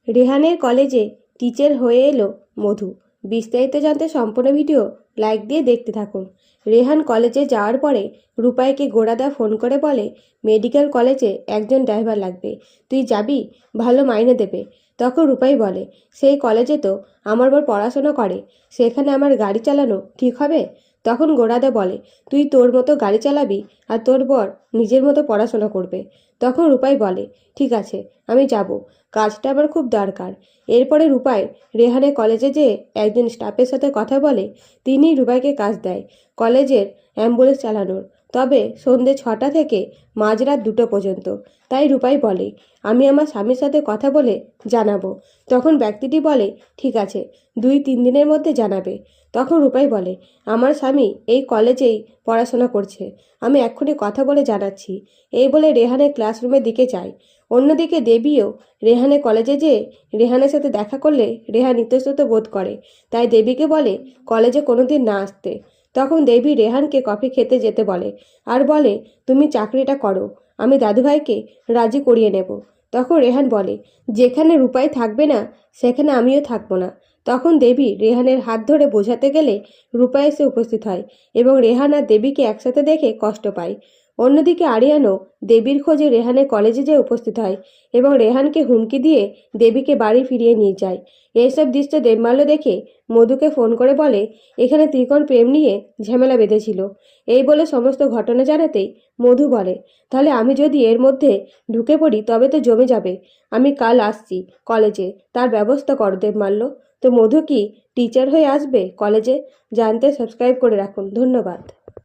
রেহানের কলেজে টিচার হয়ে এলো মধু। বিস্তারিত জানতে সম্পূর্ণ ভিডিও লাইক দিয়ে দেখতে থাকুন। রেহান কলেজে যাওয়ার পরে রূপাইকে গোড়াদা ফোন করে বলে, মেডিকেল কলেজে একজন ড্রাইভার লাগবে, তুই যাবি, ভালো মাইনে দেবে। তখন রূপাই বলে, সেই কলেজে তো আমার বর পড়াশোনা করে, সেখানে আমার গাড়ি চালানো ঠিক হবে? তখন গোড়াদা বলে, তুই তোর মতো গাড়ি চালাবি আর তোর বর নিজের মতো পড়াশোনা করবে। তখন রূপাই বলে, ঠিক আছে, আমি যাব, কাজটা আমার খুব দরকার। এরপরে রূপাই রেহানের কলেজে যেয়ে একজন স্টাফের সাথে কথা বলে। তিনিই রূপাইকে কাজ দেয় কলেজের অ্যাম্বুলেন্স চালানোর, তবে সন্ধ্যে 6টা থেকে মাঝরাত 2টো পর্যন্ত। তাই রূপাই বলে, আমি আমার স্বামীর সাথে কথা বলে জানাবো। তখন ব্যক্তিটি বলে, ঠিক আছে, 2-3 দিনের মধ্যে জানাবে। তখন রূপাই বলে, আমার স্বামী এই কলেজেই পড়াশোনা করছে, আমি এক্ষুনি কথা বলে জানাচ্ছি। এই বলে রেহানের ক্লাসরুমের দিকে যায়। অন্যদিকে দেবীও রেহানের কলেজে যেয়ে রেহানের সাথে দেখা করলে রেহান ইতস্তত বোধ করে, তাই দেবীকে বলে কলেজে কোনোদিন না আসতে। তখন দেবী রেহানকে কফি খেতে যেতে বলে আর বলে, তুমি চাকরিটা করো, আমি দাদুভাইকে রাজি করিয়ে নেব। তখন রেহান বলে, যেখানে রূপাই থাকবে না সেখানে আমিও থাকবো না। তখন দেবী রেহানের হাত ধরে বোঝাতে গেলে রূপা এসে উপস্থিত হয় এবং রেহান আর দেবীকে একসাথে দেখে কষ্ট পায়। অন্যদিকে আরিয়ানও দেবীর খোঁজে রেহানের কলেজে যেয়ে উপস্থিত হয় এবং রেহানকে হুমকি দিয়ে দেবীকে বাড়ি ফিরিয়ে নিয়ে যায়। এইসব দৃশ্য দেবমাল্য দেখে মধুকে ফোন করে বলে, এখানে ত্রিকোণ প্রেম নিয়ে ঝামেলা বেঁধেছিল। এই বলে সমস্ত ঘটনা জানাতেই মধু বলে, তাহলে আমি যদি এর মধ্যে ঢুকে পড়ি তবে তো জমে যাবে। আমি কাল আসছি কলেজে, তার ব্যবস্থা কর দেবমাল্য। তো মধু কি টিচার হয়ে আসবে কলেজে? জানতে সাবস্ক্রাইব করে রাখুন। ধন্যবাদ।